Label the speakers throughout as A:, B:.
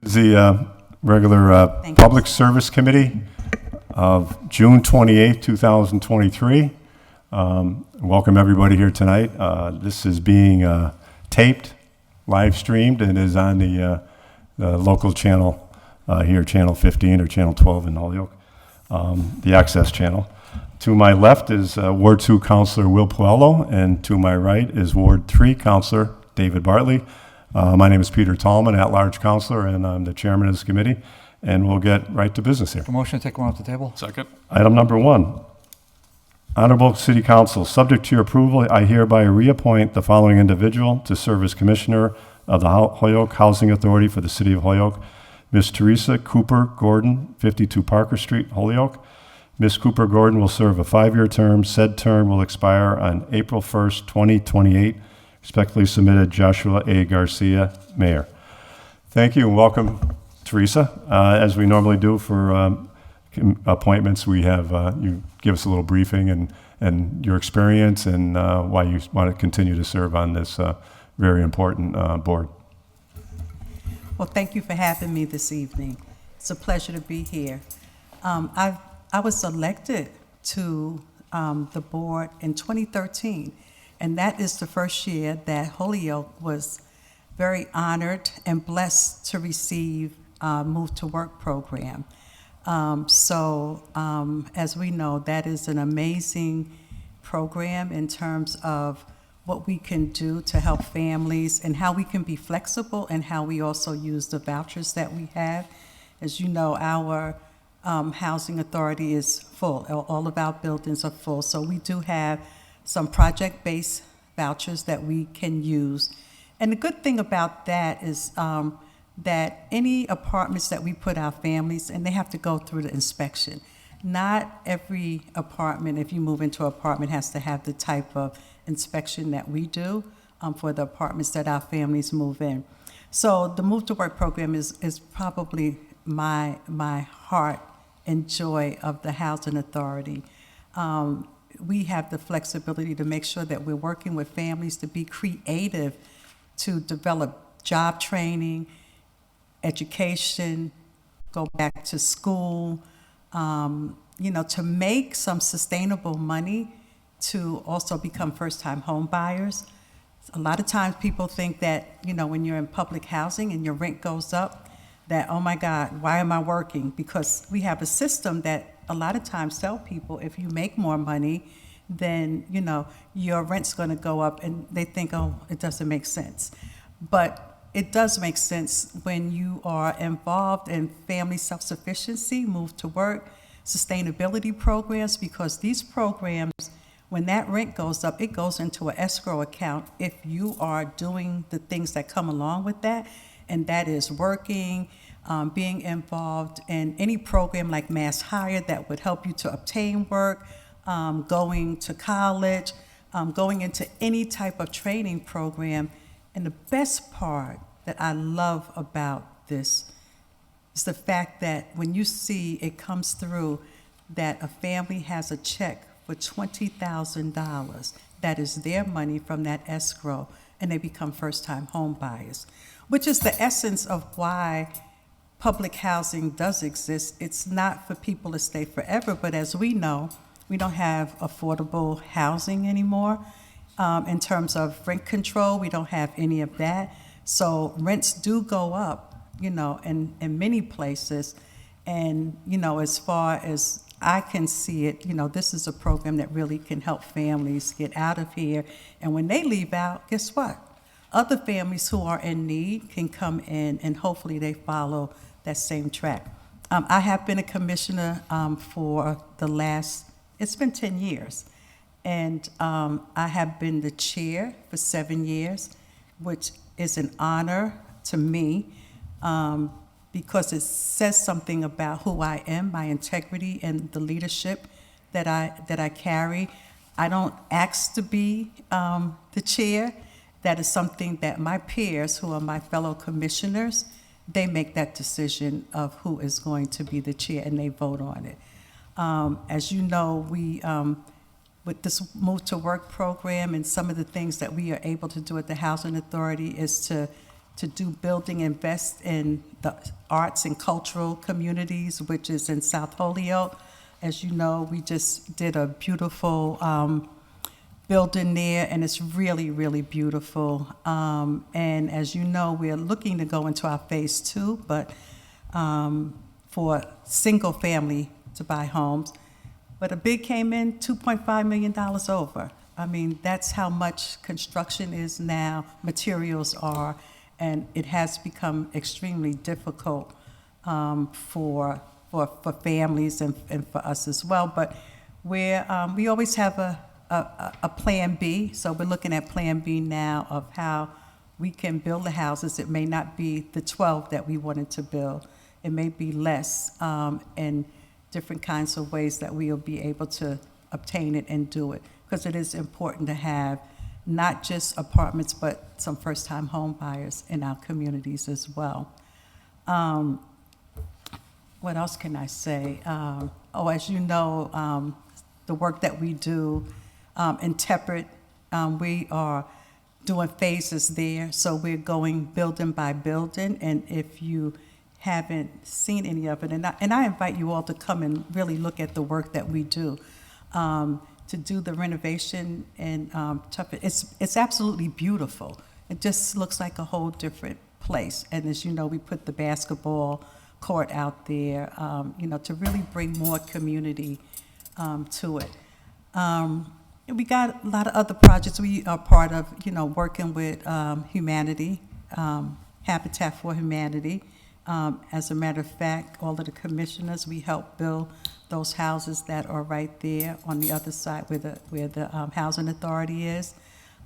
A: The regular Public Service Committee of June 28, 2023. Welcome everybody here tonight. This is being taped, live streamed, and is on the local channel here, Channel 15 or Channel 12 in Holyoke, the Access channel. To my left is Ward 2 Councilor Will Puello, and to my right is Ward 3 Councilor David Bartley. My name is Peter Tallman, at-large councilor, and I'm the chairman of this committee, and we'll get right to business here.
B: A motion to take one off the table?
C: Second.
A: Item number 1. Honorable City Council, subject to your approval, I hereby reappoint the following individual to serve as Commissioner of the Holyoke Housing Authority for the City of Holyoke. Ms. Theresa Cooper-Gordon, 52 Parker Street, Holyoke. Ms. Cooper-Gordon will serve a 5-year term. Said term will expire on April 1st, 2028. Respectfully submitted, Joshua A. Garcia, Mayor. Thank you and welcome, Theresa. As we normally do for appointments, we have you give us a little briefing and your experience and why you want to continue to serve on this very important board.
D: Well, thank you for having me this evening. It's a pleasure to be here. I was elected to the board in 2013, and that is the first year that Holyoke was very honored and blessed to receive Move to Work program. As we know, that is an amazing program in terms of what we can do to help families and how we can be flexible and how we also use the vouchers that we have. As you know, our housing authority is full. All of our buildings are full. So we do have some project-based vouchers that we can use. And the good thing about that is that any apartments that we put our families in, they have to go through the inspection. Not every apartment, if you move into an apartment, has to have the type of inspection that we do for the apartments that our families move in. So the Move to Work program is probably my heart and joy of the Housing Authority. We have the flexibility to make sure that we're working with families to be creative, to develop job training, education, go back to school, to make some sustainable money to also become first-time home buyers. A lot of times people think that, when you're in public housing and your rent goes up, that, oh my God, why am I working? Because we have a system that a lot of times tell people if you make more money, then, your rent's gonna go up, and they think, oh, it doesn't make sense. But it does make sense when you are involved in family self-sufficiency, Move to Work, sustainability programs, because these programs, when that rent goes up, it goes into an escrow account if you are doing the things that come along with that, and that is working, being involved in any program like Mass Hire that would help you to obtain work, going to college, going into any type of training program. And the best part that I love about this is the fact that when you see it comes through that a family has a check for $20,000, that is their money from that escrow, and they become first-time home buyers, which is the essence of why public housing does exist. It's not for people to stay forever, but as we know, we don't have affordable housing anymore. In terms of rent control, we don't have any of that. So rents do go up, in many places. And, as far as I can see it, this is a program that really can help families get out of here. And when they leave out, guess what? Other families who are in need can come in, and hopefully they follow that same track. I have been a commissioner for it's been 10 years. And I have been the chair for 7 years, which is an honor to me because it says something about who I am, my integrity, and the leadership that I carry. I don't ask to be the chair. That is something that my peers, who are my fellow commissioners, they make that decision of who is going to be the chair, and they vote on it. As you know, we with this Move to Work program and some of the things that we are able to do at the Housing Authority is to to do building, invest in the arts and cultural communities, which is in South Holyoke. As you know, we just did a beautiful building there, and it's really, really beautiful. And as you know, we're looking to go into our phase 2, but for single family to buy homes. But a bid came in $2.5 million over. I mean, that's how much construction is now, materials are, and it has become extremely difficult for families and for us as well. But we always have a plan B, so we're looking at plan B now of how we can build the houses. It may not be the 12 that we wanted to build. It may be less, and different kinds of ways that we'll be able to obtain it and do it, because it is important to have not just apartments, but some first-time home buyers in our communities as well. What else can I say? As you know, the work that we do in Tepid, we are doing phases there, so we're going building by building, and if you haven't seen any of it, and I invite you all to come and really look at the work that we do. To do the renovation and it's absolutely beautiful. It just looks like a whole different place. And as you know, we put the basketball court out there, to really bring more community to it. And we got a lot of other projects we are part of, working with humanity, Habitat for Humanity. As a matter of fact, all of the commissioners, we help build those houses that are right there on the other side where the housing authority is.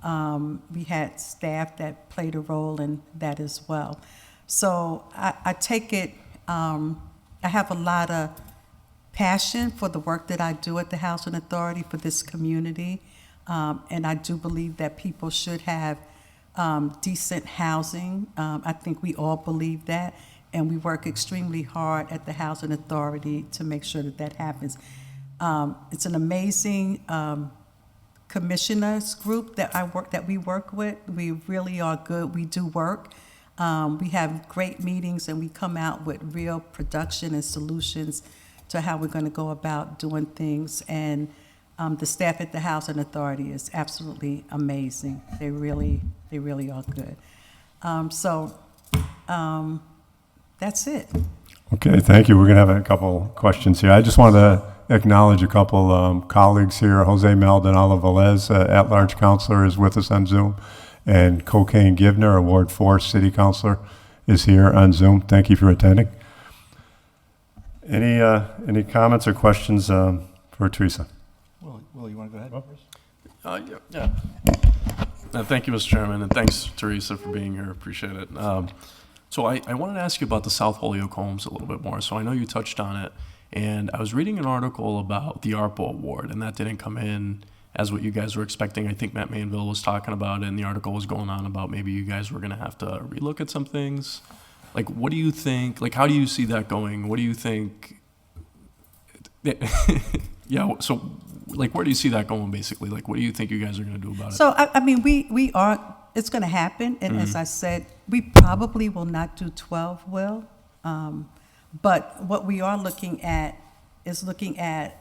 D: We had staff that played a role in that as well. So I take it, I have a lot of passion for the work that I do at the housing authority for this community. And I do believe that people should have decent housing. I think we all believe that. And we work extremely hard at the Housing Authority to make sure that happens. It's an amazing commissioners group that we work with. We really are good. We do work. We have great meetings, and we come out with real production and solutions to how we're going to go about doing things. And the staff at the Housing Authority is absolutely amazing. They really are good. That's it.
A: Okay, thank you. We're going to have a couple questions here. I just wanted to acknowledge a couple colleagues here. Jose Maldonado Velez, at-large counselor, is with us on Zoom, and Cocaine Givner, a Ward 4 city councilor, is here on Zoom. Thank you for attending. Any comments or questions for Theresa?
B: Will, you want to go ahead first?
C: Yeah. Thank you, Mr. Chairman, and thanks, Theresa, for being here. Appreciate it. So I wanted to ask you about the South Holyoke homes a little bit more. So I know you touched on it, and I was reading an article about the ARPA award, and that didn't come in as what you guys were expecting. I think Matt Mainville was talking about it, and the article was going on about maybe you guys were going to have to relook at some things. Like, what do you think? Like, how do you see that going? What do you think? Yeah. So, like, where do you see that going? Basically, like, what do you think you guys are going to do about it?
D: So, I mean, we are. It's going to happen, and as I said, we probably will not do 12, Will. But what we are looking at is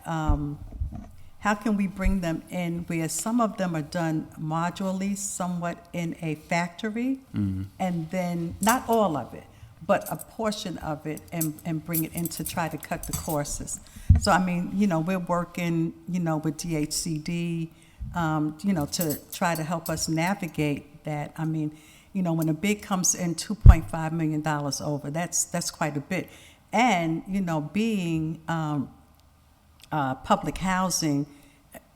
D: how can we bring them in where some of them are done modularly, somewhat in a factory, and then not all of it, but a portion of it, and bring it in to try to cut the courses. So, I mean, we're working, with DHCD, to try to help us navigate that. I mean, when a bid comes in $2.5 million over, that's quite a bit. And, being public housing,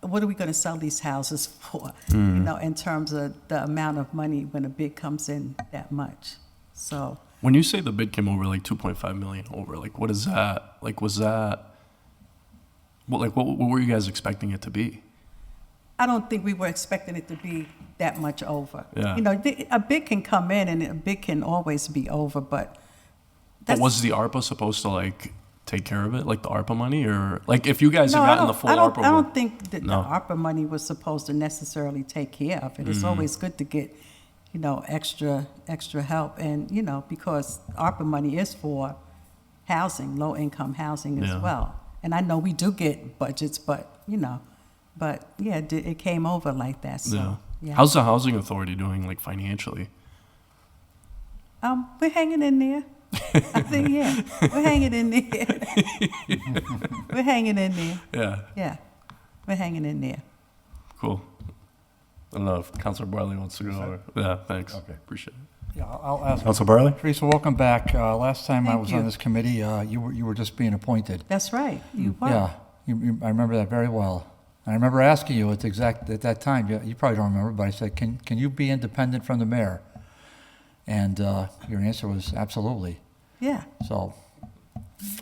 D: what are we going to sell these houses for, in terms of the amount of money when a bid comes in that much? So
C: when you say the bid came over like 2.5 million over, like, what is that? Like, was that, what were you guys expecting it to be?
D: I don't think we were expecting it to be that much over.
C: Yeah.
D: A bid can come in, and a bid can always be over, but
C: was the ARPA supposed to, like, take care of it, like the ARPA money, or like if you guys
D: No,
C: had gotten the full ARPA?
D: I don't think that
C: No.
D: the ARPA money was supposed to necessarily take care of it. It's always good to get, extra help. And, because ARPA money is for housing, low-income housing as
C: Yeah.
D: well. And I know we do get budgets, but yeah, it came over like that, so, yeah.
C: How's the housing authority doing, like, financially?
D: We're hanging in there. I think, yeah, we're hanging in there. We're hanging in there.
C: Yeah,
D: Yeah, we're hanging in there.
C: cool. I don't know if Councilor Barley wants to go over. Yeah, thanks.
A: Okay.
C: Appreciate it.
B: Yeah, I'll ask.
A: Council Barley?
B: Teresa, welcome back. Last time I
D: Thank
B: was
D: you.
B: on this committee, you were just being appointed.
D: That's right, you were.
B: Yeah, I remember that very well. And I remember asking you at that time, you probably don't remember, but I said, can you be independent from the mayor? And your answer was absolutely.
D: Yeah,
B: So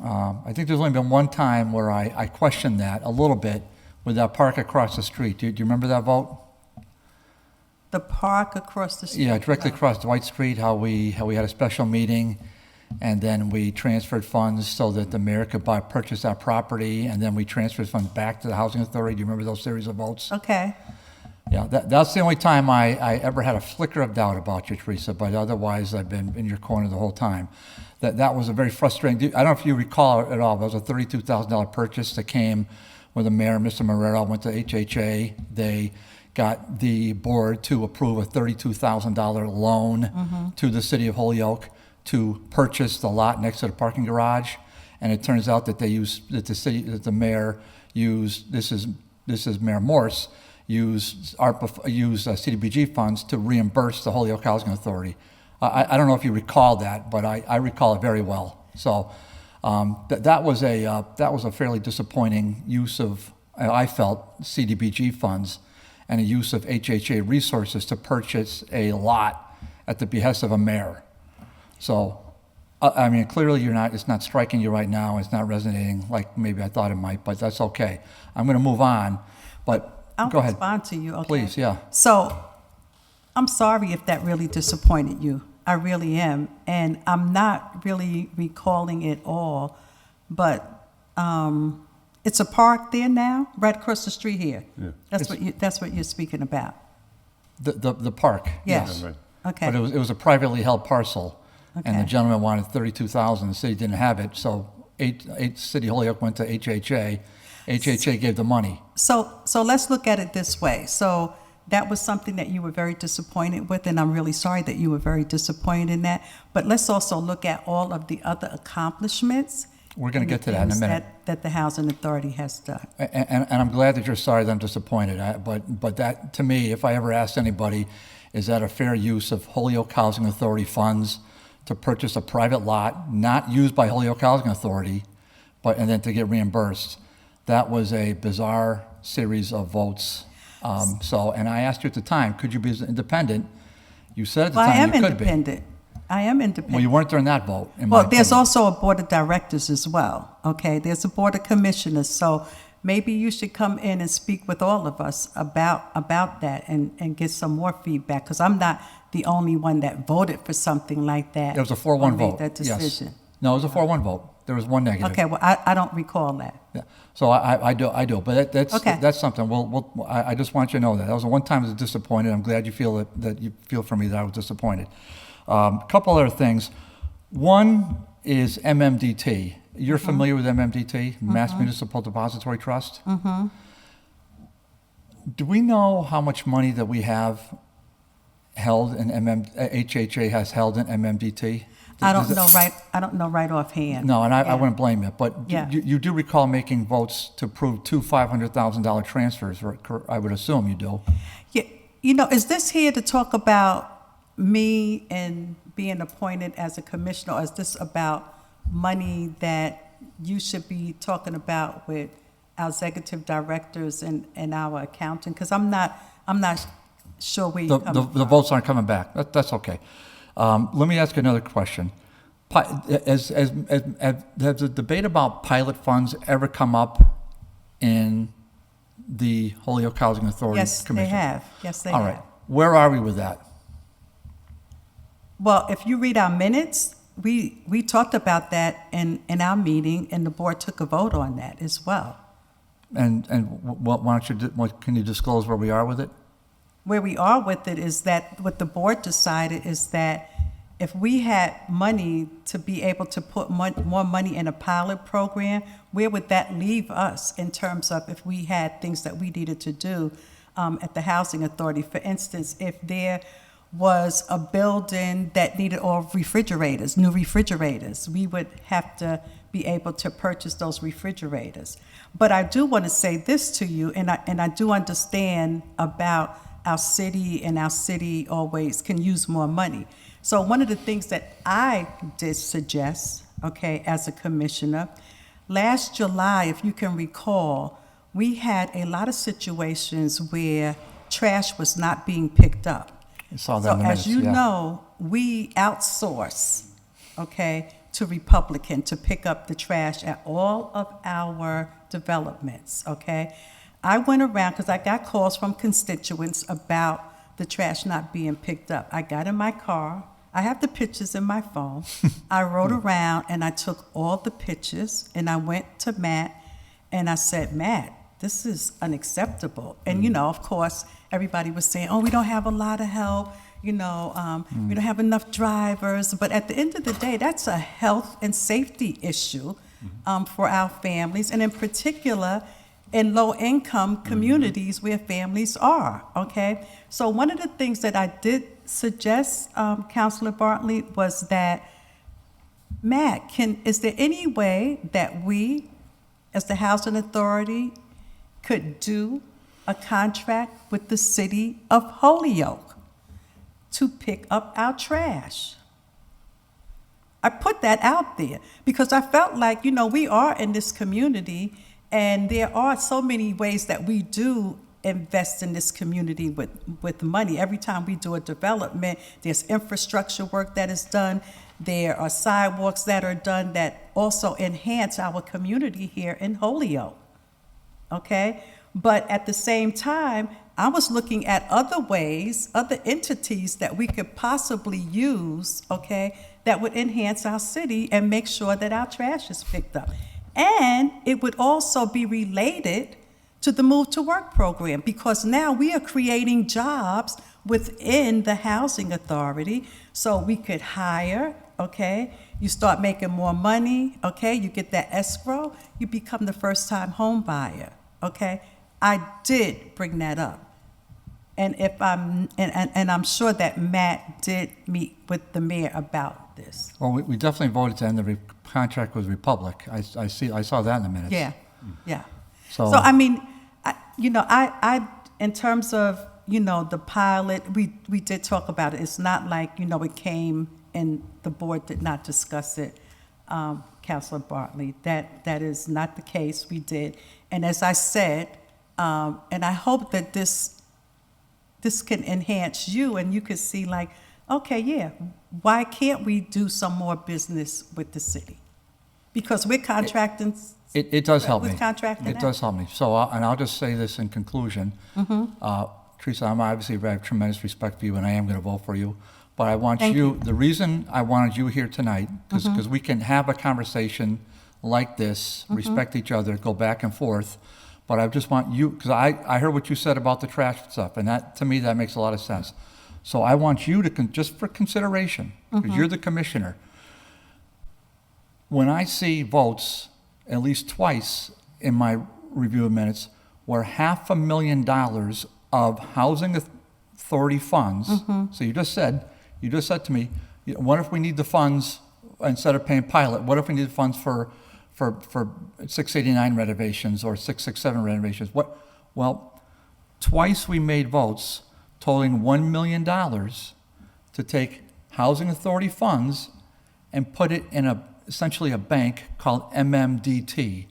B: I think there's only been one time where I questioned that a little bit with that park across the street. Do you remember that vote?
D: the park across the street.
B: Yeah, directly across Dwight Street, how we had a special meeting, and then we transferred funds so that the mayor could purchase that property, and then we transferred funds back to the housing authority. Do you remember those series of votes?
D: Okay,
B: Yeah, that's the only time I ever had a flicker of doubt about you, Teresa, but otherwise I've been in your corner the whole time. That was a very frustrating, I don't know if you recall it at all, but it was a $32,000 purchase that came when the mayor, Mr. Marrero, went to HHA. They got the board to approve a $32,000 loan to the City of Holyoke to purchase the lot next to the parking garage. And it turns out that the mayor used, this is Mayor Morse, used CDBG funds to reimburse the Holyoke Housing Authority. I don't know if you recall that, but I recall it very well. So that was a fairly disappointing use of, I felt, CDBG funds and a use of HHA resources to purchase a lot at the behest of a mayor. So, I mean, clearly it's not striking you right now. It's not resonating like maybe I thought it might, but that's okay. I'm going to move on, but
D: I'll
B: go ahead.
D: respond to you, okay?
B: Please, yeah.
D: So, I'm sorry if that really disappointed you. I really am. And I'm not really recalling it all, but it's a park there now, right across the street here.
A: Yeah.
D: That's what you're speaking about.
B: The park,
D: Yeah.
B: yes.
A: Yeah, right.
D: Okay.
B: But it was a privately held parcel, and the
D: Okay.
B: gentleman wanted $32,000. The city didn't have it, so City Holyoke went to HHA. HHA gave the money.
D: So let's look at it this way. So that was something that you were very disappointed with, and I'm really sorry that you were very disappointed in that. But let's also look at all of the other accomplishments.
B: We're going to
D: and
B: get to
D: the
B: that in a
D: things
B: minute.
D: That the Housing Authority has done.
B: And I'm glad that you're sorry that I'm disappointed. But that, to me, if I ever asked anybody, is that a fair use of Holyoke Housing Authority funds to purchase a private lot, not used by Holyoke Housing Authority, and then to get reimbursed? That was a bizarre series of votes. And I asked you at the time, could you be independent? You said at the
D: Well, I
B: time
D: am
B: you could be.
D: independent. I am independent.
B: Well, you weren't during that vote, in my
D: Well, there's
B: opinion.
D: also a board of directors as well, okay? There's a board of commissioners, so maybe you should come in and speak with all of us about that and get some more feedback, because I'm not the only one that voted for something like that.
B: It was a
D: or
B: 4-1
D: made
B: vote.
D: that
B: Yes.
D: decision.
B: No, it was a 4-1 vote. There was one negative.
D: Okay, well, I don't recall that.
B: Yeah. So I do, but
D: Okay.
B: that's something. I just want you to know that. That was the one time I was disappointed. I'm glad you feel that you feel for me that I was disappointed. A couple other things. One is MMDT. You're familiar with MMDT, Mass Municipal Depository Trust? Mm-hmm. Do we know how much money that we have held in HHA has held in MMDT?
D: I don't know right offhand.
B: No, and I
D: Yeah.
B: wouldn't blame you, but
D: Yeah.
B: you do recall making votes to approve two $500,000 transfers, I would assume you do.
D: Yeah, is this here to talk about me and being appointed as a commissioner, or is this about money that you should be talking about with our executive directors and our accountant? Because I'm not sure where you're coming
B: The
D: from.
B: votes aren't coming back. That's okay. Let me ask you another question. Has the debate about pilot funds ever come up in the Holyoke Housing Authority
D: Yes,
B: Commission?
D: they have. Yes, they
B: All
D: have.
B: right. Where are we with that?
D: Well, if you read our minutes, we talked about that in our meeting, and the board took a vote on that as well.
B: And why don't you, can you disclose where we are with it?
D: where we are with it is that what the board decided is that if we had money to be able to put more money in a pilot program, where would that leave us in terms of if we had things that we needed to do at the Housing Authority? For instance, if there was a building that needed all refrigerators, new refrigerators, we would have to be able to purchase those refrigerators. But I do want to say this to you, and I do understand about our city, and our city always can use more money. So one of the things that I did suggest, okay, as a commissioner, last July, if you can recall, we had a lot of situations where trash was not being picked up.
B: I saw that
D: So
B: in the
D: as
B: minutes,
D: you
B: yeah.
D: know, we outsource, okay, to Republican to pick up the trash at all of our developments, okay? I went around because I got calls from constituents about the trash not being picked up. I got in my car. I have the pictures in my phone. I rode around and I took all the pictures and I went to Matt and I said, Matt, this is unacceptable. And, you know, of course, everybody was saying, oh, we don't have a lot of help. You know, we don't have enough drivers. But at the end of the day, that's a health and safety issue for our families, and in particular, in low-income communities where families are, okay? So one of the things that I did suggest, Councilor Bartley, was that, Matt, is there any way that we, as the Housing Authority, could do a contract with the City of Holyoke to pick up our trash? I put that out there because I felt like, you know, we are in this community and there are so many ways that we do invest in this community with money. Every time we do a development, there's infrastructure work that is done. There are sidewalks that are done that also enhance our community here in Holyoke, okay? But at the same time, I was looking at other ways, other entities that we could possibly use, okay, that would enhance our city and make sure that our trash is picked up. And it would also be related to the Move to Work program, because now we are creating jobs within the Housing Authority, so we could hire, okay? You start making more money, okay? You get that escrow, you become the first-time home buyer, okay? I did bring that up. And if I'm sure that Matt did meet with the mayor about this.
B: Well, we definitely voted to end the contract with Republic. I saw that in the minutes.
D: Yeah, yeah.
B: So-
D: So I mean, I in terms of, you know, the pilot, we did talk about it. It's not like, you know, it came and the board did not discuss it, Councilor Bartley. That is not the case. We did. And as I said, and I hope that this can enhance you and you could see like, okay, yeah, why can't we do some more business with the city? Because we're contracting.
B: It does help me.
D: With contracting
B: It
D: out.
B: does help me. So, and I'll just say this in conclusion. Theresa, I'm obviously have tremendous respect for you, and I am going to vote for you. But I want
D: Thank you.
B: the reason I wanted you here tonight, because we can have a conversation like this, respect each other, go back and forth. But I just want you, because I heard what you said about the trash stuff, and that, to me, that makes a lot of sense. So I want you to, just for consideration, because you're the commissioner, when I see votes, at least twice in my review of minutes, where $500,000 of Housing Authority funds, so you just said to me, what if we need the funds, instead of paying pilot, what if we need the funds for 689 renovations or 667 renovations? Well, twice we made votes totaling $1 million to take Housing Authority funds and put it in essentially a bank called MMDT.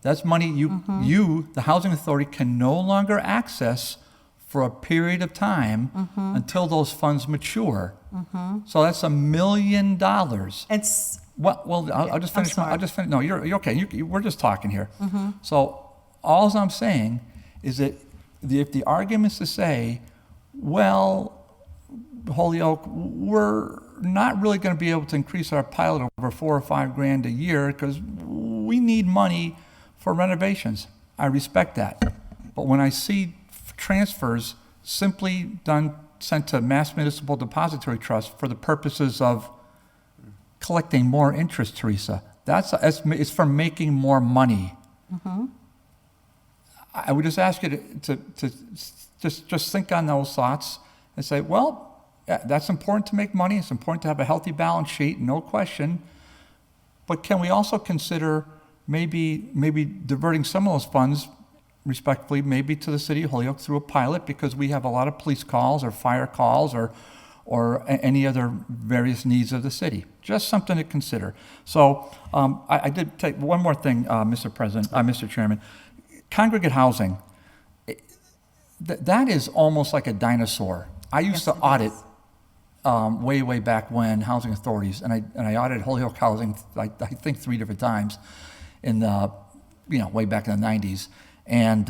B: That's money you, the Housing Authority, can no longer access for a period of time until those funds mature. So that's $1 million.
D: It's,
B: Well, I'll just finish.
D: sorry.
B: I'll just finish. No, you're okay. We're just talking here. So all I'm saying is that if the argument's to say, well, Holyoke, we're not really going to be able to increase our pilot over $4 or $5 grand a year because we need money for renovations. I respect that. But when I see transfers simply sent to Mass Municipal Depository Trust for the purposes of collecting more interest, Theresa. It's for making more money. I would just ask you to just think on those thoughts and say, well, yeah, that's important to make money. It's important to have a healthy balance sheet, no question. But can we also consider maybe diverting some of those funds, respectively, maybe to the City of Holyoke through a pilot, because we have a lot of police calls or fire calls or any other various needs of the city. Just something to consider. So I did take one more thing, Mr. Chairman. Congregate housing, that is almost like a dinosaur. I used to audit way back when housing authorities, and I audited Holyoke Housing, I think 3 different times in the, way back in the 90s. And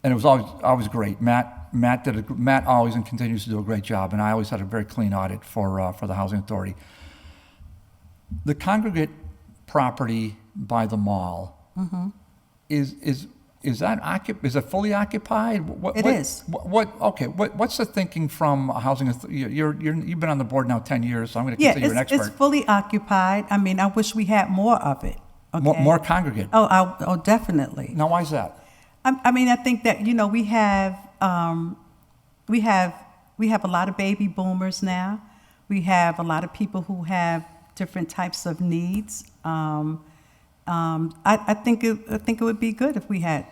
B: it was always great. Matt always and continues to do a great job, and I always had a very clean audit for the housing authority. The congregate property by the mall, is it fully occupied?
D: It is.
B: What's the thinking from a housing authority? You've been on the board now 10 years, so I'm going to consider you an expert.
D: It's fully occupied. I mean, I wish we had more of it. Okay?
B: More congregate.
D: Oh, definitely.
B: Now, why is that?
D: I mean, I think that we have a lot of baby boomers now. We have a lot of people who have different types of needs. I think it would be good if we had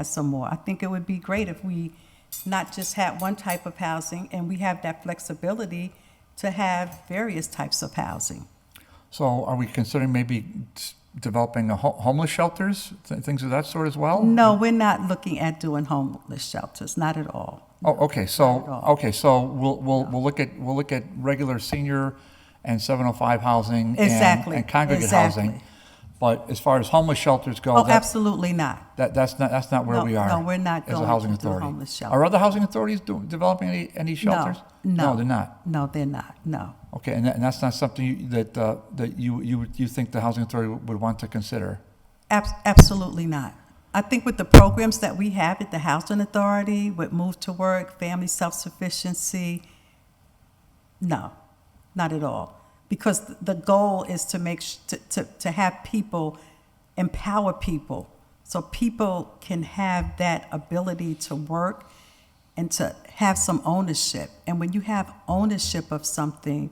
D: some more. I think it would be great if we not just had one type of housing, and we have that flexibility to have various types of housing.
B: So, are we considering maybe developing homeless shelters, things of that sort as well?
D: No, we're not looking at doing homeless shelters, not at all.
B: Oh, okay. So we'll look at regular senior and 705 housing and congregate housing. But as far as homeless shelters go,
D: absolutely not.
B: That's not where we are.
D: No, we're not
B: as
D: going
B: a housing
D: to do
B: authority.
D: homeless shelters.
B: Are other housing authorities developing any shelters?
D: No,
B: they're not.
D: No, they're not. No.
B: Okay, and that's not something that you think the housing authority would want to consider?
D: Absolutely not. I think with the programs that we have at the housing authority, with Move to Work, family self-sufficiency, no, not at all. Because the goal is to have people, empower people, so people can have that ability to work and to have some ownership. And when you have ownership of something,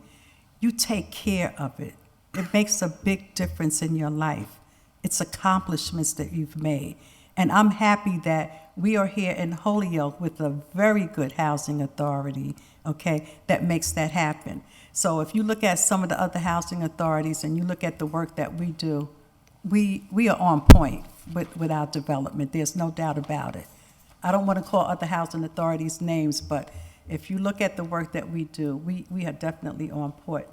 D: you take care of it. It makes a big difference in your life. It's accomplishments that you've made. And I'm happy that we are here in Holyoke with a very good housing authority, okay, that makes that happen. So if you look at some of the other housing authorities and you look at the work that we do, we are on point with our development. There's no doubt about it. I don't want to call other housing authorities names, but if you look at the work that we do, we are definitely on point.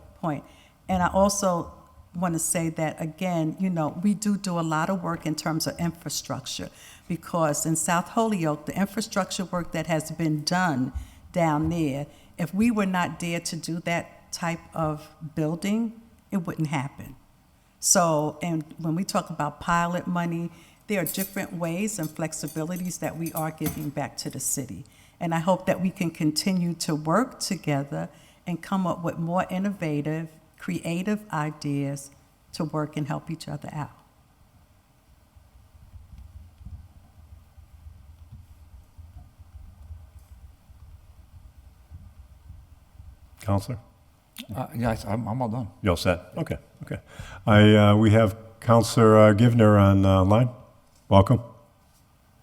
D: And I also want to say that, again, we do a lot of work in terms of infrastructure, because in South Holyoke, the infrastructure work that has been done down there, if we were not there to do that type of building, it wouldn't happen. So, and when we talk about pilot money, there are different ways and flexibilities that we are giving back to the city. And I hope that we can continue to work together and come up with more innovative, creative ideas to work and help each other out.
A: Counselor?
B: Yes, I'm all done.
A: You all set? Okay. We have Counselor Givner on line. Welcome.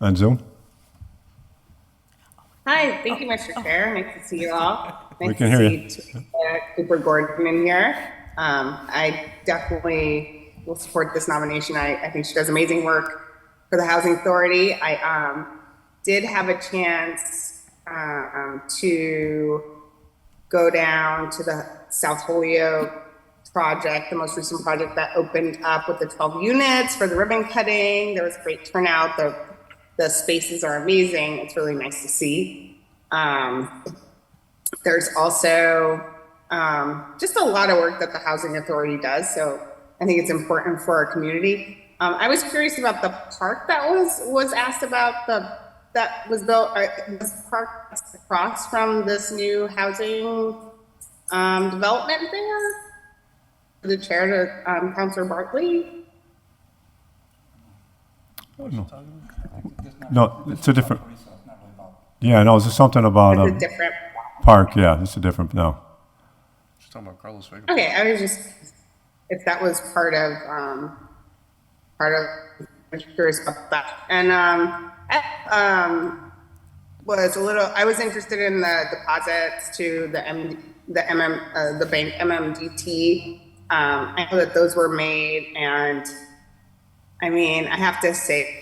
A: On Zoom.
E: Hi, thank you, Mr. Chair. Nice to see you all. Nice
A: We can hear you.
E: to see Theresa Cooper-Gordon in here. I definitely will support this nomination. I think she does amazing work for the Housing Authority. I did have a chance to go down to the South Holyoke project, the most recent project that opened up with the 12 units for the ribbon cutting. There was a great turnout. The spaces are amazing. It's really nice to see. There's also just a lot of work that the Housing Authority does. So I think it's important for our community. I was curious about the park that was asked about, that was built, was parked across from this new housing development there? The chair to Councilor Bartley?
A: No, it's a different, yeah, no, it's something about
E: It's
A: a
E: a different.
A: park, yeah, it's a different, no.
C: She's talking about Carlos Vega.
E: Okay, I was just, if that was part of, I was curious about that. And, I was interested in the deposits to the bank MMDT. I know that those were made, and I mean, I have to say,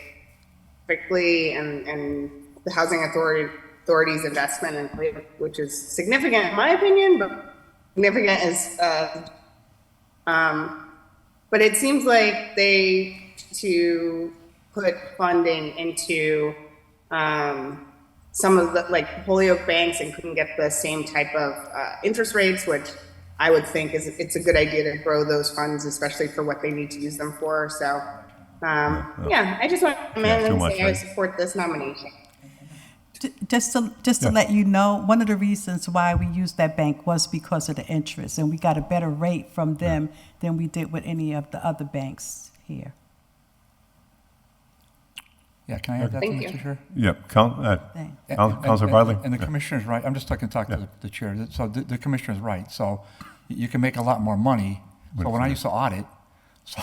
E: quickly, and the housing authority's investment in Holyoke, which is significant in my opinion, but significant is, but it seems like they to put funding into some of the like Holyoke banks and couldn't get the same type of interest rates, which I would think it's a good idea to grow those funds, especially for what they need to use them for. So, yeah, I just want to come in and say I support this nomination.
D: Just to let you know, one of the reasons why we used that bank was because of the interest, and we got a better rate from them than we did with any of the other banks here.
B: Yeah, can I add that to
E: Thank
B: Mr.
E: you.
B: Chair?
A: Yeah,
D: Thanks.
A: Councilor Bartley?
B: And the commissioner's right. I'm just talking to the chair. So the commissioner's right. So you can make a lot more money. So when I used to audit, so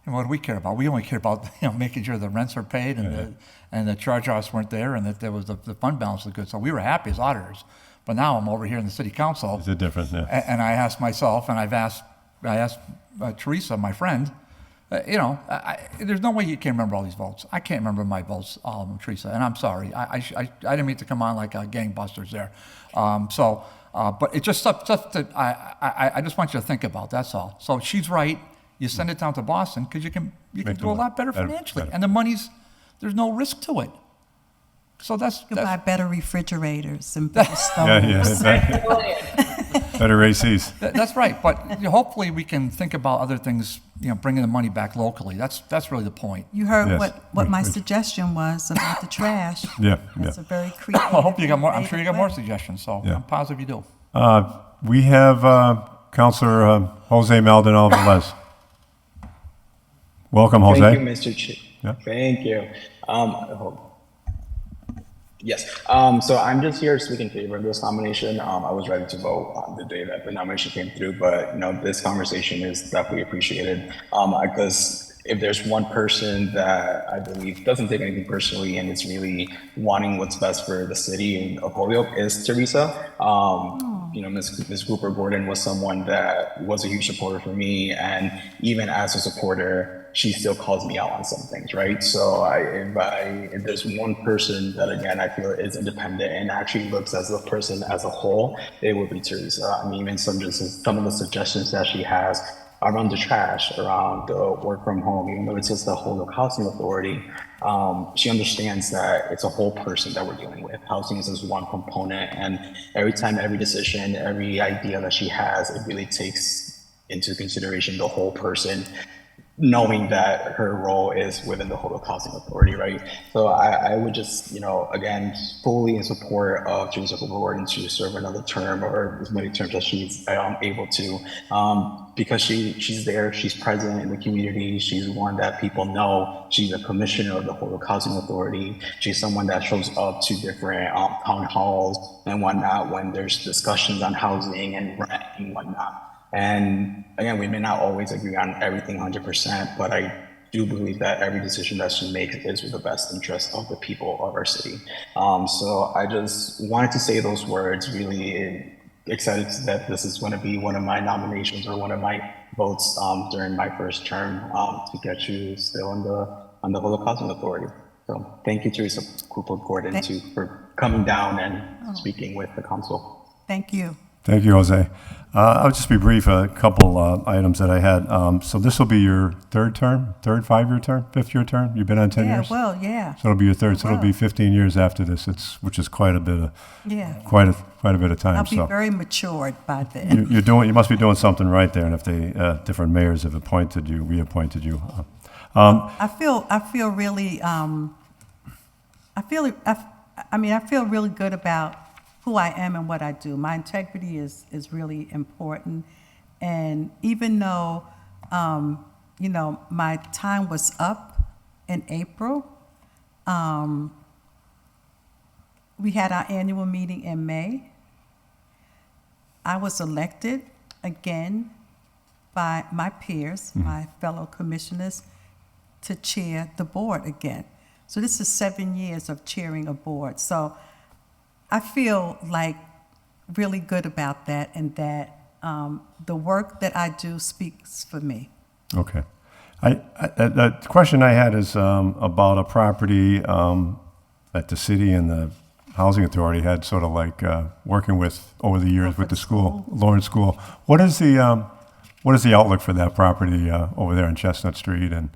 B: and what do we care about? We only care about making sure the rents are paid and the charge-offs weren't there and that there was the fund balance was good. So we were happy as auditors. But now I'm over here in the city council.
A: It's a different, yeah.
B: And I asked myself, and I asked Theresa, my friend, there's no way you can remember all these votes. I can't remember my votes, Theresa, and I'm sorry. I didn't mean to come on like gangbusters there. But it's just stuff that I just want you to think about. That's all. So she's right. You send it down to Boston because you can do a lot better financially, and the money's there's no risk to it. So
D: You can buy better refrigerators and better stoves.
A: Better ACs.
B: That's right. But hopefully we can think about other things, bringing the money back locally. That's really the point.
D: You heard
A: Yes.
D: what my suggestion was about the trash.
A: Yeah,
D: It's
A: yeah.
D: a very creative.
B: I hope you got more. I'm sure you got more
D: innovative way.
B: suggestions. So
A: Yeah.
B: I'm positive you do.
A: We have Councilor Jose Maldonado Velez. Welcome, Jose.
F: Thank you, Mr. Chair.
A: Yeah.
F: Thank you. Yes. So I'm just here to speak in favor of this nomination. I was ready to vote on the day that the nomination came through, but this conversation is definitely appreciated. Because if there's one person that I believe doesn't take anything personally and is really wanting what's best for the city of Holyoke is Theresa. Ms. Cooper-Gordon was someone that was a huge supporter for me, and even as a supporter, she still calls me out on some things, right? So if there's one person that, again, I feel is independent and actually looks as a person as a whole, it would be Theresa. I mean, even some of the suggestions that she has around the trash, around the work from home, even though it's just the Holyoke Housing Authority, she understands that it's a whole person that we're dealing with. Housing is just one component, and every time, every decision, every idea that she has, it really takes into consideration the whole person, knowing that her role is within the Holyoke Housing Authority, right? So I would just, again, fully in support of Theresa Cooper-Gordon to serve another term or as many terms as she's able to, because she's there, she's present in the community, she's one that people know, she's a commissioner of the Holyoke Housing Authority, she's someone that shows up to different town halls and whatnot when there's discussions on housing and rent and whatnot. And again, we may not always agree on everything 100%, but I do believe that every decision that she makes is with the best interest of the people of our city. So I just wanted to say those words, really excited that this is going to be one of my nominations or one of my votes during my first term to get you still on the Holyoke Housing Authority. So thank you, Theresa Cooper-Gordon, for coming down and speaking with the council.
D: Thank you.
A: Thank you, Jose. I'll just be brief, a couple items that I had. So this will be your third 5-year term, 5th-year term? You've been on 10 years?
D: Yeah.
A: So it'll be your third, so it'll be
D: Well.
A: 15 years after this, which is quite a bit of,
D: Yeah.
A: quite a bit of time.
D: I'll be
A: So
D: very matured by then.
A: you must be doing something right there, and if they, different mayors have appointed you, reappointed you.
D: I feel really I feel really good about who I am and what I do. My integrity is really important. And even though, my time was up in April, we had our annual meeting in May. I was elected again by my peers, my fellow commissioners, to chair the board again. So this is 7 years of chairing a board. So I feel like really good about that, and that the work that I do speaks for me.
A: Okay. The question I had is about a property that the city and the housing authority had sort of like working with over the years with the school, Lawrence School. What is the outlook for that property over there on Chestnut Street and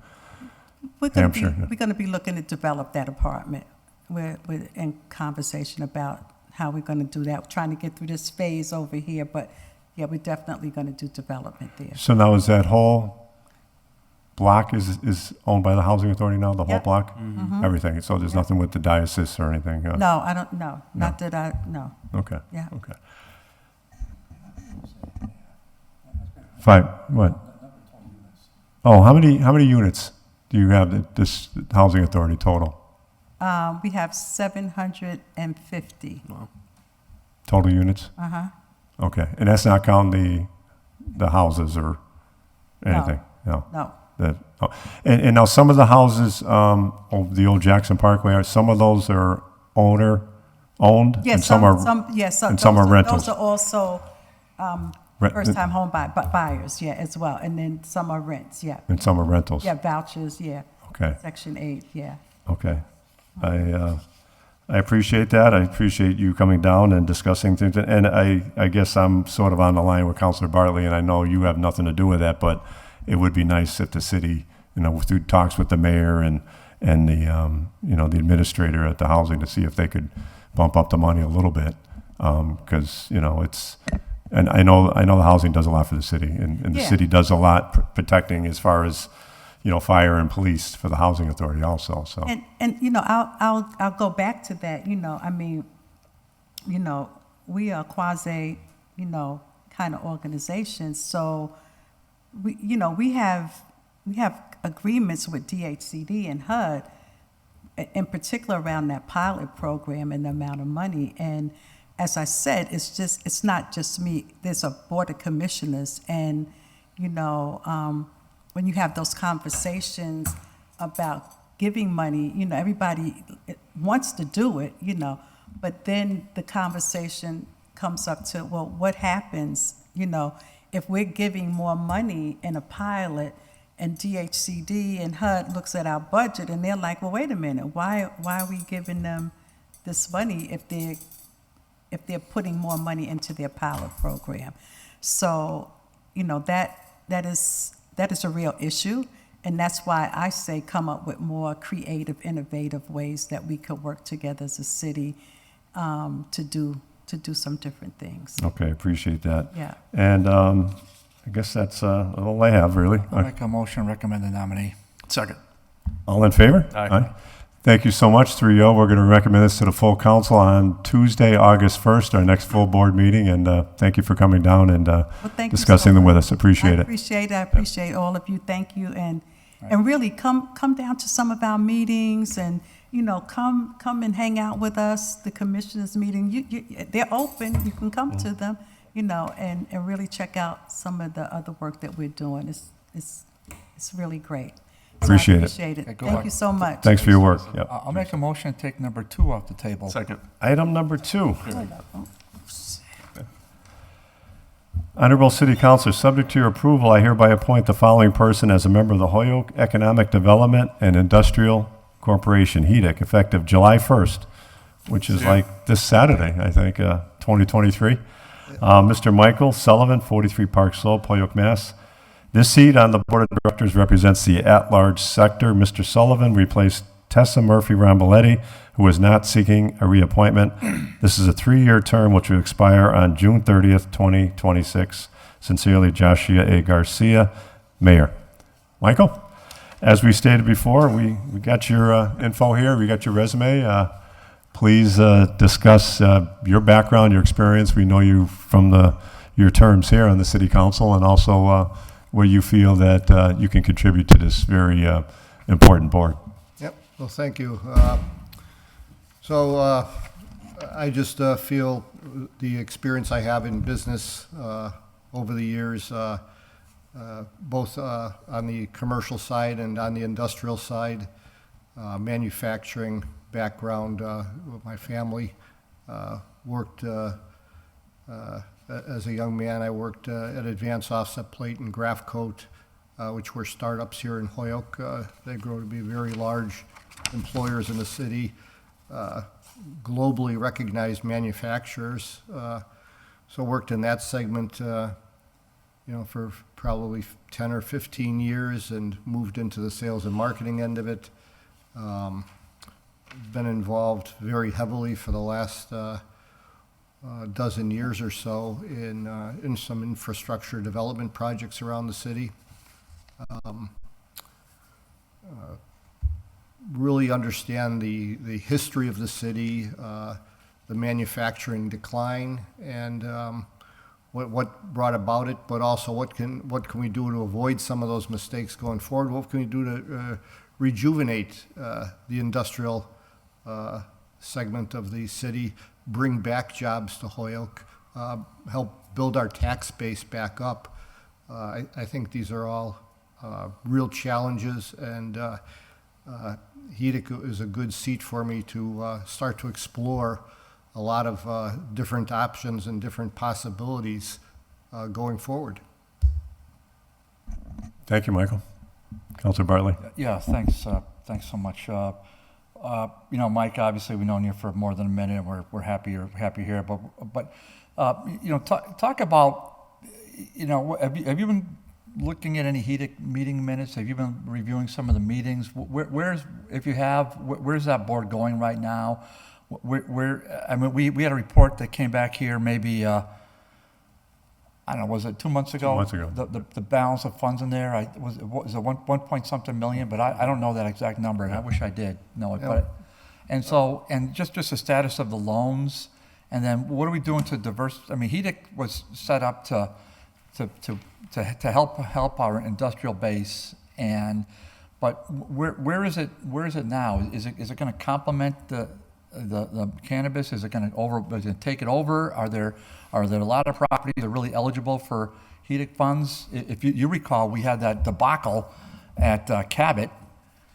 A: Hampshire?
D: We're going to be looking to develop that apartment. We're in conversation about how we're going to do that. We're trying to get through this phase over here, but yeah, we're definitely going to do development there.
A: So now is that whole block is owned by the housing authority now, the whole
D: Yep.
A: block? Everything. So there's nothing with the diocese or anything?
D: No, I don't, no, not that I, no.
A: Okay.
D: Yeah.
A: Okay. Fine. What? Oh, how many units do you have at this housing authority total?
D: We have 750.
A: Total units?
D: Uh-huh.
A: Okay. And that's not counting the houses or anything? No.
D: No.
A: And now some of the houses, the old Jackson Parkway, some of those are owned,
D: Yes,
A: and some are and some are rentals.
D: Those are also
A: Rent-
D: first-time home buyers, yeah, as well. And then some are rents, yeah.
A: and some are rentals.
D: Yeah, vouchers, yeah.
A: Okay.
D: Section 8, yeah.
A: Okay. I appreciate that. I appreciate you coming down and discussing things. And I guess I'm sort of on the line with Councilor Bartley, and I know you have nothing to do with that, but it would be nice if the city, through talks with the mayor and the, the administrator at the housing to see if they could bump up the money a little bit. Because, and I know the housing does a lot for the city, and the
D: Yeah.
A: city does a lot protecting as far as, fire and police for the housing authority also, so.
D: And I'll go back to that. We are quasi, kind of organization. So we have agreements with DHCD and HUD, in particular around that pilot program and the amount of money. And as I said, it's not just me. There's a board of commissioners, and when you have those conversations about giving money, everybody wants to do it, but then the conversation comes up to, well, what happens, if we're giving more money in a pilot and DHCD and HUD looks at our budget and they're like, well, wait a minute, why are we giving them this money if they're putting more money into their pilot program? So, that is a real issue, and that's why I say come up with more creative, innovative ways that we could work together as a city to do some different things.
A: Okay, appreciate that.
D: Yeah.
A: And I guess that's all I have, really.
B: I'll make a motion, recommend the nominee.
C: Second.
A: All in favor?
C: Aye.
A: Thank you so much, 3-0. We're going to recommend this to the full council on Tuesday, August 1st, our next full board meeting. And thank you for coming down and
D: Thank you
A: discussing
D: so
A: them with
D: much.
A: us. Appreciate
D: I
A: it.
D: appreciate all of you. Thank you, and really come down to some of our meetings, and come and hang out with us. The commissioners meeting, they're open. You can come to them, and really check out some of the other work that we're doing. It's really great. So
A: Appreciate it.
D: I appreciate it.
B: Okay, go
D: Thank
B: back.
D: you so much.
A: Thanks for your work. Yep.
B: I'll make a motion to take number 2 off the table.
C: Second.
A: Item number 2. Honorable City Councilor, subject to your approval, I hereby appoint the following person as a member of the Holyoke Economic Development and Industrial Corporation, HEDIC, effective July 1st, which is like this Saturday, I think, 2023. Mr. Michael Sullivan, 43 Park Slope, Holyoke, Mass. This seat on the Board of Directors represents the at-large sector. Mr. Sullivan replaced Tessa Murphy-Romboletti, who is not seeking a reappointment. This is a 3-year term which will expire on June 30th, 2026. Sincerely, Garcia, Mayor. Michael? as we stated before, we got your info here, we got your resume. Please discuss your background, your experience. We know you from your terms here on the city council, and also where you feel that you can contribute to this very important board.
G: Yep, well, thank you. I just feel the experience I have in business over the years, both on the commercial side and on the industrial side, manufacturing background with my family, worked as a young man. I worked at Advanced Offset Plate and Graph Coat, which were startups here in Holyoke. They grow to be very large employers in the city, globally recognized manufacturers. So worked in that segment, for probably 10 or 15 years, and moved into the sales and marketing end of it. Been involved very heavily for the last dozen years or so in some infrastructure development projects around the city. Really understand the history of the city, the manufacturing decline, and what brought about it, but also what can we do to avoid some of those mistakes going forward? What can we do to rejuvenate the industrial segment of the city, bring back jobs to Holyoke, help build our tax base back up? I think these are all real challenges, and HEDIC is a good seat for me to start to explore a lot of different options and different possibilities going forward.
A: Thank you, Michael. Councilor Bartley.
B: Yeah, thanks so much. Mike, obviously we've known you for more than a minute, and we're happy you're here. But talk about, have you been looking at any HEDIC meeting minutes? Have you been reviewing some of the meetings? If you have, where's that board going right now? We had a report that came back here maybe, I don't know, was it 2 months ago?
A: 2 months ago.
B: The balance of funds in there, was it 1 point something million? But I don't know that exact number, and I wish I did know it.
G: Yeah.
B: And just the status of the loans, and then what are we doing to HEDIC was set up to help our industrial base, but where is it now? Is it going to complement the cannabis? Is it going to take it over? Are there a lot of properties that are really eligible for HEDIC funds? If you recall, we had that debacle at Cabot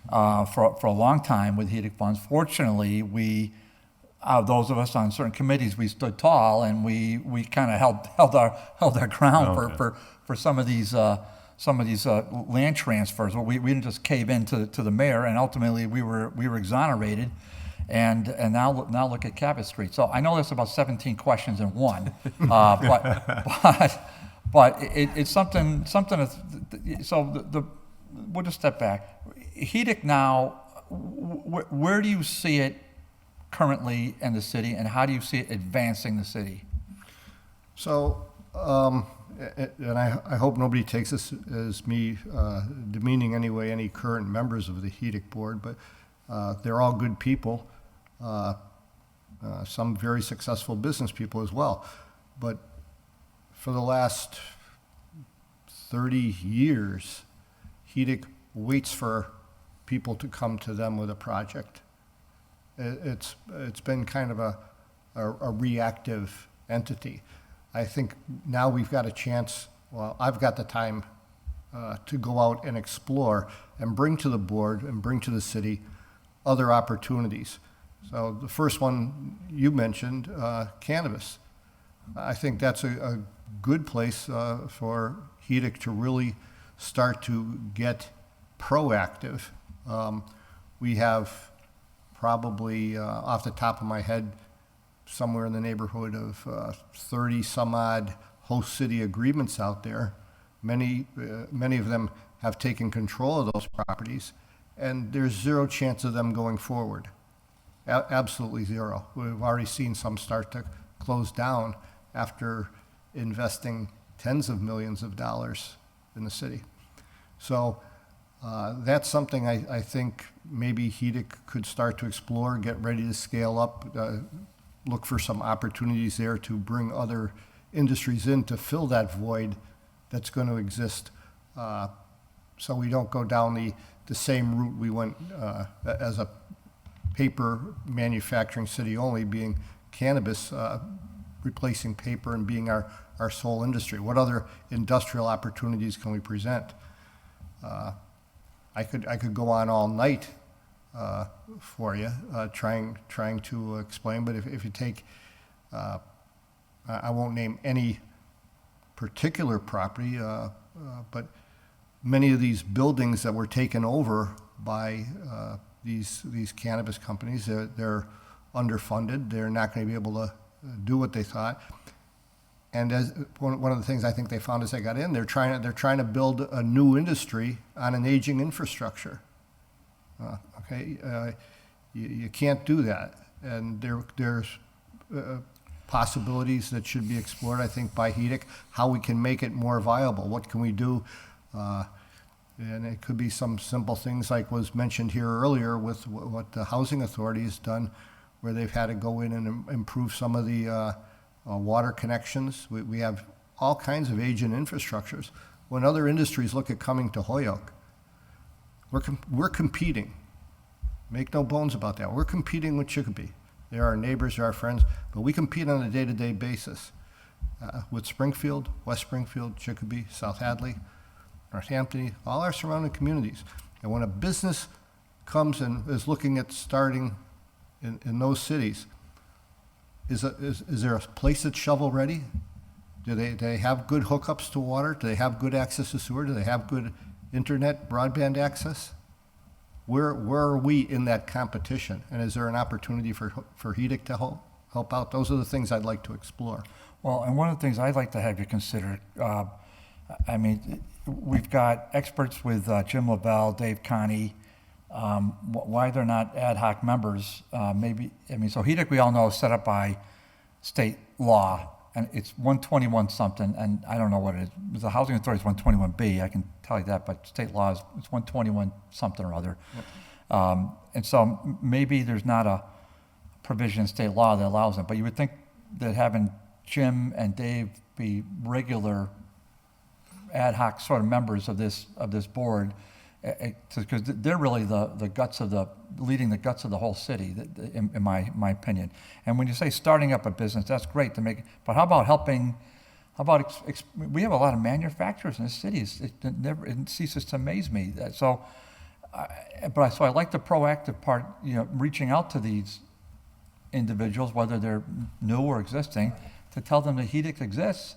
B: for a long time with HEDIC funds. Fortunately, those of us on certain committees, we stood tall, and we kind of held our ground for some of these land transfers. We didn't just cave in to the mayor, and ultimately we were exonerated. And now look at Cabot Street. So I know there's about 17 questions in one, but it's something. So we'll just step back. HEDIC now, where do you see it currently in the city, and how do you see it advancing the city? So,
G: and I hope nobody takes this as me demeaning anyway any current members of the HEDIC board, but they're all good people, some very successful business people as well. But for the last 30 years, HEDIC waits for people to come to them with a project. It's been kind of a reactive entity. I think now we've got a chance, well, I've got the time to go out and explore and bring to the board and bring to the city other opportunities. So the first one you mentioned, cannabis. I think that's a good place for HEDIC to really start to get proactive. We have probably, off the top of my head, somewhere in the neighborhood of 30 some odd host city agreements out there. Many of them have taken control of those properties, and there's zero chance of them going forward. Absolutely zero. We've already seen some start to close down after investing tens of millions of dollars in the city. So That's something I think maybe HEDIC could start to explore, get ready to scale up, look for some opportunities there to bring other industries in to fill that void that's going to exist. So we don't go down the same route we went as a paper manufacturing city only, being cannabis, replacing paper and being our sole industry. What other industrial opportunities can we present? I could go on all night for you, trying to explain. But if you take, I won't name any particular property, but many of these buildings that were taken over by these cannabis companies, they're underfunded. They're not going to be able to do what they thought. And as one of the things I think they found as they got in, they're trying to build a new industry on an aging infrastructure. You can't do that, and there's possibilities that should be explored, I think, by HEDIC, how we can make it more viable. What can we do? And it could be some simple things like was mentioned here earlier with what the Housing Authority has done, where they've had to go in and improve some of the water connections. We have all kinds of aging infrastructures. When other industries look at coming to Holyoke, we're competing. Make no bones about that. We're competing with Chicopee. They're our neighbors, they're our friends, but we compete on a day-to-day basis with Springfield, West Springfield, Chicopee, South Hadley, Northampton, all our surrounding communities. And when a business comes and is looking at starting in those cities, is there a place that's shovel ready? Do they have good hookups to water? Do they have good access to sewer? Do they have good internet, broadband access? Where are we in that competition? And is there an opportunity for HEDIC to help out? Those are the things I'd like to explore.
B: Well, and one of the things I'd like to have you consider, I mean, we've got experts with Jim Lavelle, Dave Connie. Why they're not ad hoc members? Maybe, I mean, so HEDIC, we all know, is set up by state law, and it's 121 something, and I don't know what it is. The Housing Authority is 121B, I can tell you that, but state law is it's 121 something or other. Yep. And so maybe there's not a provision in state law that allows it, but you would think that having Jim and Dave be regular ad hoc sort of members of this board, because they're really the guts of leading the guts of the whole city, in my opinion. And when you say starting up a business, that's great to make. But how about helping? How about we have a lot of manufacturers in the cities. It ceases to amaze me. So I like the proactive part. You know, reaching out to these individuals, whether they're new or existing, to tell them that HEDIC exists,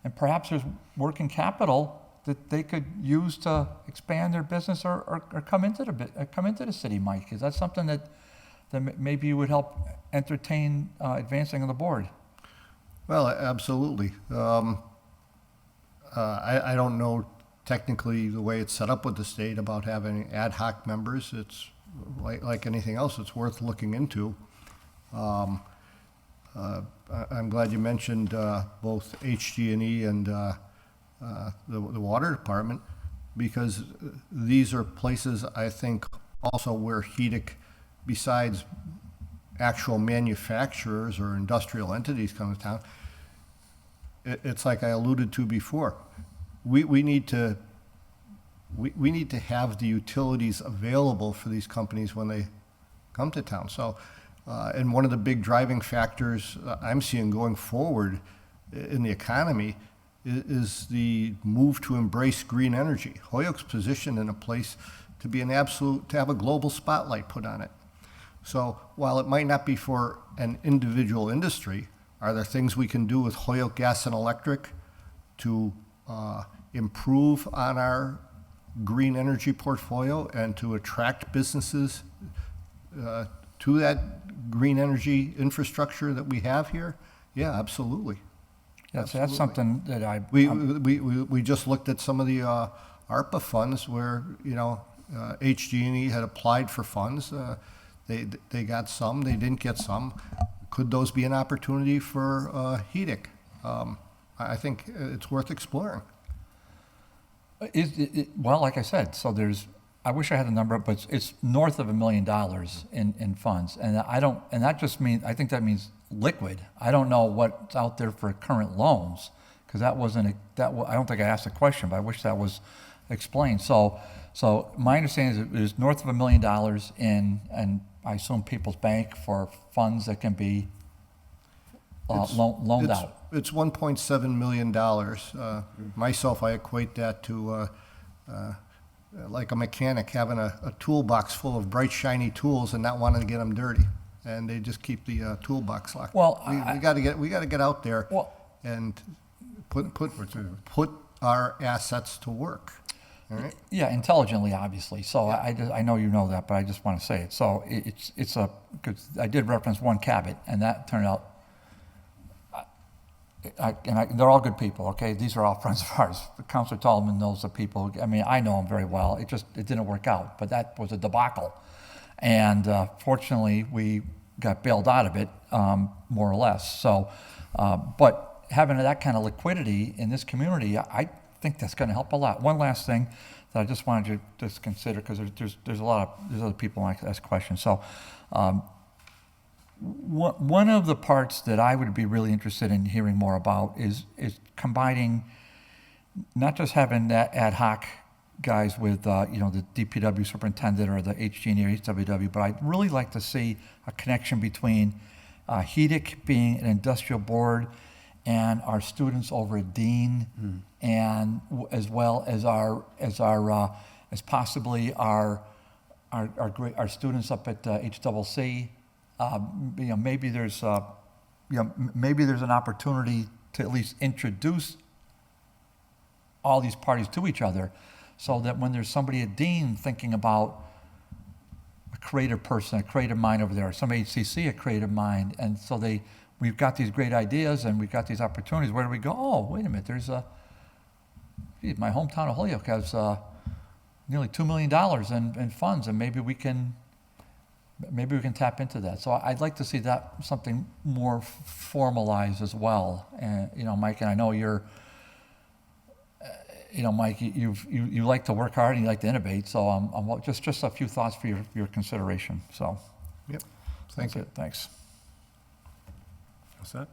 B: and perhaps there's working capital that they could use to expand their business or come into the city, Mike. Is that something that maybe you would help entertain advancing on the board?
G: Well, absolutely. I don't know technically the way it's set up with the state about having ad hoc members. It's like anything else, it's worth looking into. I'm glad you mentioned both HG&E and the water department, because these are places I think also where HEDIC, besides actual manufacturers or industrial entities come to town, it's like I alluded to before. We need to have the utilities available for these companies when they come to town. So, and one of the big driving factors I'm seeing going forward in the economy is the move to embrace green energy. Holyoke's positioned in a place to be to have a global spotlight put on it. So while it might not be for an individual industry, are there things we can do with Holyoke Gas and Electric to improve on our green energy portfolio and to attract businesses to that green energy infrastructure that we have here? Yeah, absolutely.
B: Yes, that's something that
G: we just looked at some of the ARPA funds where, you know, HG&E had applied for funds. They got some, they didn't get some. Could those be an opportunity for HEDIC? I think it's worth exploring.
B: Well, like I said, so there's I wish I had the number, but it's north of $1 million in funds. And and that just means, I think that means liquid. I don't know what's out there for current loans, because I don't think I asked the question, but I wish that was explained. So my understanding is it is north of $1 million and I assume People's Bank for funds that can be loaned
G: It's-
B: out.
G: It's $1.7 million. Myself, I equate that to like a mechanic having a toolbox full of bright, shiny tools and not wanting to get them dirty. And they just keep the toolbox locked.
B: Well,
G: we got to get out there
B: Well-
G: and put our assets to work. All right?
B: Yeah, intelligently, obviously. So I know you know that, but I just want to say it. So because I did reference one Cabot, and that turned out, they're all good people, okay? These are all friends of ours. Councilor Tolman knows the people. I mean, I know them very well. It didn't work out, but that was a debacle. And fortunately, we got bailed out of it, more or less. So, but having that kind of liquidity in this community, I think that's going to help a lot. One last thing that I just wanted you to just consider, because there's other people who ask questions. So, one of the parts that I would be really interested in hearing more about is combining, not just having that ad hoc guys with the DPW superintendent or the HG&E or HWW, but I'd really like to see a connection between HEDIC being an industrial board and our students over at Dean, and as well as as possibly our students up at HCCC. Maybe there's an opportunity to at least introduce all these parties to each other, so that when there's somebody at Dean thinking about a creative person, a creative mind over there, or some HCC, a creative mind, and so we've got these great ideas and we've got these opportunities. Where do we go? Oh, wait a minute, my hometown of Holyoke has nearly $2 million in funds, and maybe we can tap into that. So I'd like to see that something more formalized as well. And Mike, and I know you're, Mike, you like to work hard and you like to innovate. So I'm just a few thoughts for your consideration. So
G: Yep.
B: that's it. Thanks.
A: What's that?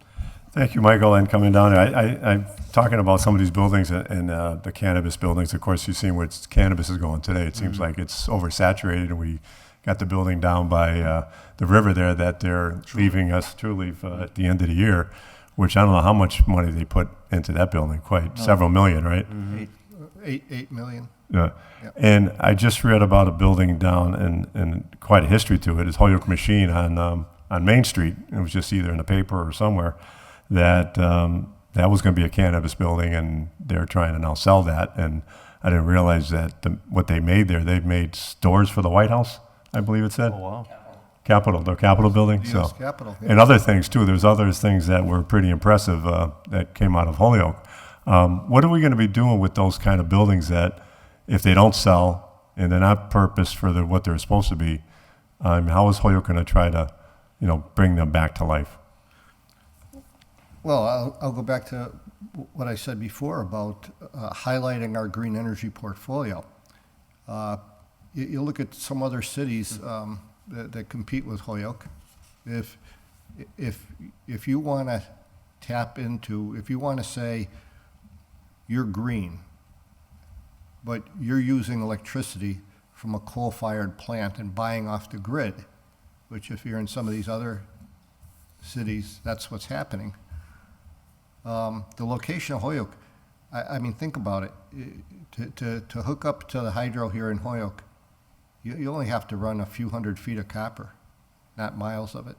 A: Thank you, Michael, and coming down. I'm talking about some of these buildings and the cannabis buildings. Of course, you've seen where cannabis is going today. It seems like it's oversaturated, and we got the building down by the river there that they're leaving us to leave at the end of the year, which I don't know how much money they put into that building. Several million, right?
G: $8 million.
A: Yeah.
G: Yep.
A: And I just read about a building down and quite a history to it. It's Holyoke Machine on Main Street. It was just either in the paper or somewhere that that was going to be a cannabis building, and they're trying to now sell that. And I didn't realize that what they made there, they've made stores for the White House, I believe it said.
C: Oh, wow.
A: The Capitol building.
G: US Capitol, yeah.
A: And other things too. There's other things that were pretty impressive that came out of Holyoke. What are we going to be doing with those kind of buildings that, if they don't sell and they're not purposed for what they're supposed to be, how is Holyoke going to try to, bring them back to life?
G: Well, I'll go back to what I said before about highlighting our green energy portfolio. You look at some other cities that compete with Holyoke. If you want to tap into, if you want to say you're green, but you're using electricity from a coal-fired plant and buying off the grid, which if you're in some of these other cities, that's what's happening. The location of Holyoke, I mean, think about it. To hook up to the hydro here in Holyoke, you only have to run a few hundred feet of copper, not miles of it.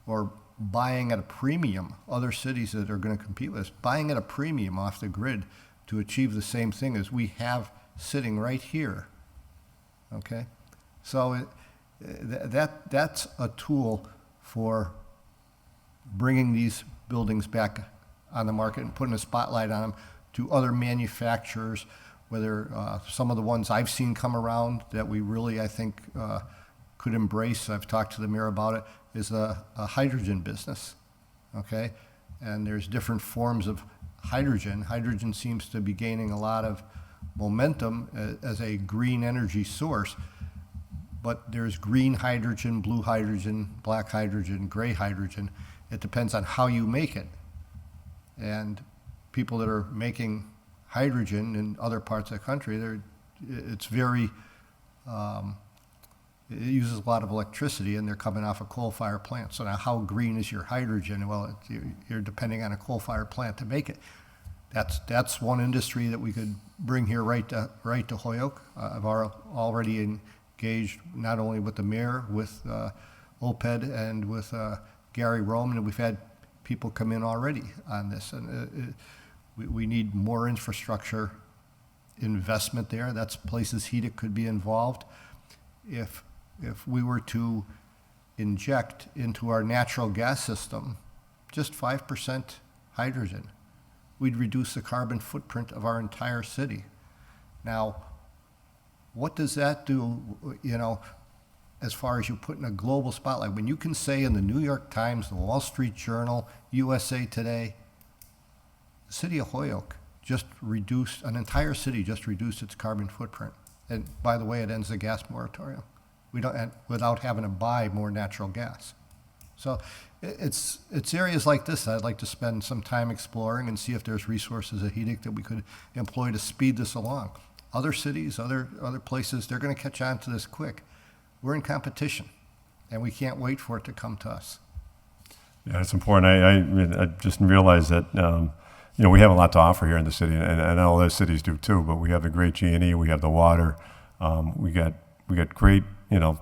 G: Or buying at a premium, other cities that are going to compete with us, buying at a premium off the grid to achieve the same thing as we have sitting right here. Okay? So that's a tool for bringing these buildings back on the market and putting a spotlight on them to other manufacturers, whether some of the ones I've seen come around that we really, I think, could embrace, I've talked to the mayor about it, is a hydrogen business, okay? And there's different forms of hydrogen. Hydrogen seems to be gaining a lot of momentum as a green energy source, but there's green hydrogen, blue hydrogen, black hydrogen, gray hydrogen. It depends on how you make it. And people that are making hydrogen in other parts of the country, it's very, it uses a lot of electricity, and they're coming off a coal-fired plant. So now how green is your hydrogen? Well, you're depending on a coal-fired plant to make it. That's one industry that we could bring here right to Holyoke. I've already engaged not only with the mayor, with OPED, and with Gary Roman, and we've had people come in already on this. And we need more infrastructure investment there. That's places HEDIC could be involved. If we were to inject into our natural gas system just 5% hydrogen, we'd reduce the carbon footprint of our entire city. Now, what does that do, as far as you put in a global spotlight? When you can say in the New York Times, the Wall Street Journal, USA Today, the city of Holyoke an entire city just reduced its carbon footprint. And by the way, it ends the gas moratorium. Without having to buy more natural gas. So it's areas like this that I'd like to spend some time exploring and see if there's resources at HEDIC that we could employ to speed this along. Other cities, other places, they're going to catch on to this quick. We're in competition, and we can't wait for it to come to us.
A: Yeah, it's important. I just realized that, we have a lot to offer here in the city, and I know other cities do too, but we have the great G&E, we have the water, we got great,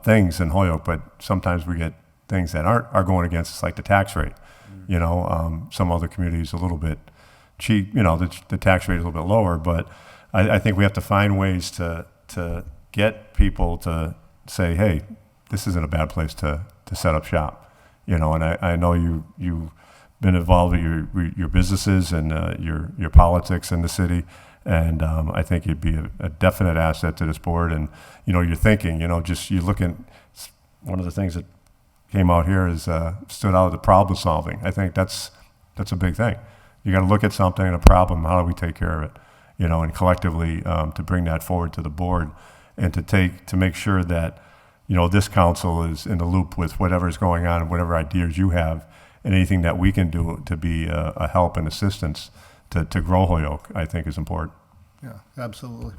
A: things in Holyoke, but sometimes we get things that are going against us, like the tax rate. Some other communities a little bit cheap, the tax rate is a little bit lower, but I think we have to find ways to get people to say, hey, this isn't a bad place to set up shop. And I know you've been involved with your businesses and your politics in the city. And I think you'd be a definite asset to this board. And, you're thinking, you're looking, one of the things that came out here is stood out, the problem solving. I think that's a big thing. You got to look at something and a problem, how do we take care of it? And collectively to bring that forward to the board and to make sure that, this council is in the loop with whatever is going on and whatever ideas you have and anything that we can do to be a help and assistance to grow Holyoke, I think is important.
G: Yeah, absolutely.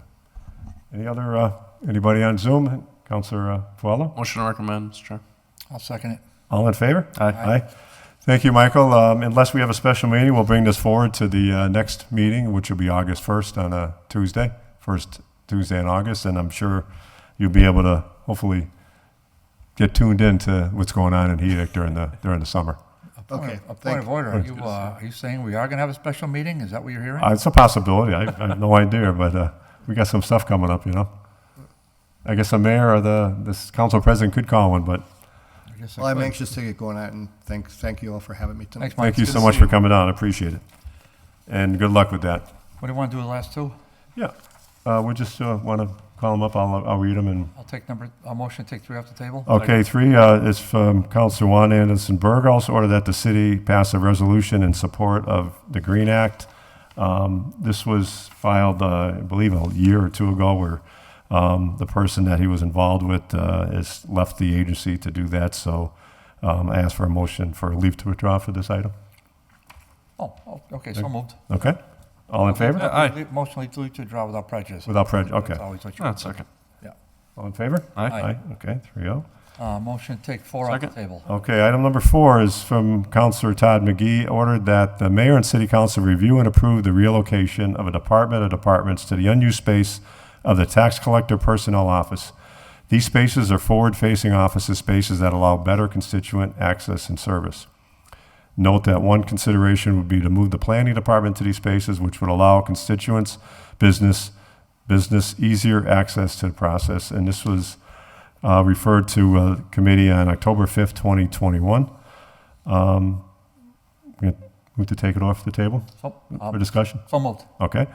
A: Anybody on Zoom? Councilor Puello?
C: Motion to recommend, Mr. Chair.
B: I'll second it.
A: All in favor?
C: Aye.
A: Thank you, Michael. Unless we have a special meeting, we'll bring this forward to the next meeting, which will be August 1st on a Tuesday, first Tuesday in August, and I'm sure you'll be able to hopefully get tuned in to what's going on in HEDIC during the summer.
B: A point of order. Are you saying we are going to have a special meeting? Is that what you're hearing?
A: It's a possibility. I have no idea, but we got some stuff coming up, I guess the mayor or this council president could call one, but
G: Well, I'm anxious to get going out, and thank you all for having me tonight.
B: Thanks, Mike.
A: thank you
B: Good
A: so
B: to
A: much
B: see
A: for
B: you.
A: coming down. I appreciate it. And good luck with that.
B: What do you want to do with the last two?
A: Yeah. We just want to call them up. I'll read them. And
B: I'll motion to take 3 off the table.
A: okay, 3 is from Councilor Juan Anderson-Burgos. Order that the city pass a resolution in support of the Green Act. This was filed, I believe, a year or 2 ago, where the person that he was involved with has left the agency to do that. So I ask for a motion for leave to withdraw for this item.
B: Okay, so moved.
A: Okay. All in favor?
C: Aye.
B: Motion to leave to withdraw without prejudice.
A: Without prejudice. Okay.
B: That's always what you
C: That's second.
B: Yeah.
A: All in favor?
C: Aye.
A: Okay, 3-0.
B: Motion to take 4 off the
C: Second.
B: table.
A: Okay, item number 4 is from Councilor Todd McGee. Ordered that the mayor and city council review and approve the relocation of a department or departments to the unused space of the tax collector personnel office. These spaces are forward-facing offices, spaces that allow better constituent access and service. Note that one consideration would be to move the planning department to these spaces, which would allow constituents, business easier access to the process. And this was referred to a committee on October 5th, 2021. Move to take it off the table for discussion?
B: So moved.
A: Okay.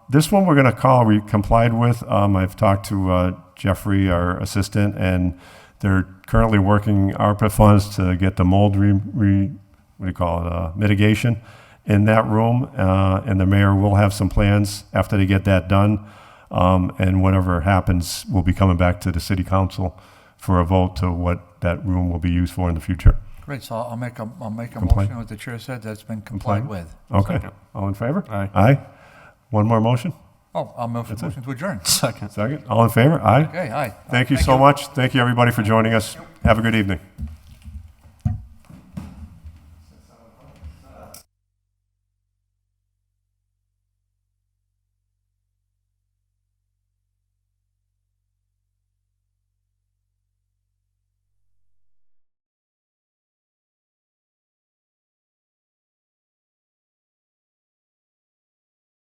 A: This one we're going to call complied with. I've talked to Jeffrey, our assistant, and they're currently working ARPA funds to get the mold mitigation. in that room, and the mayor will have some plans after they get that done. And whatever happens, we'll be coming back to the city council for a vote to what that room will be used for in the future.
B: Great, so I'll make a
A: Comply.
B: motion what the chair said that's been complied with.
A: Okay. All in favor?
C: Aye.
A: Aye. One more motion?
B: Oh, I'll move for motion to adjourn.
C: Second.
A: Second? All in favor? Aye.
B: Okay, aye.
A: Thank you so much. Thank you, everybody, for joining us. Have a good evening.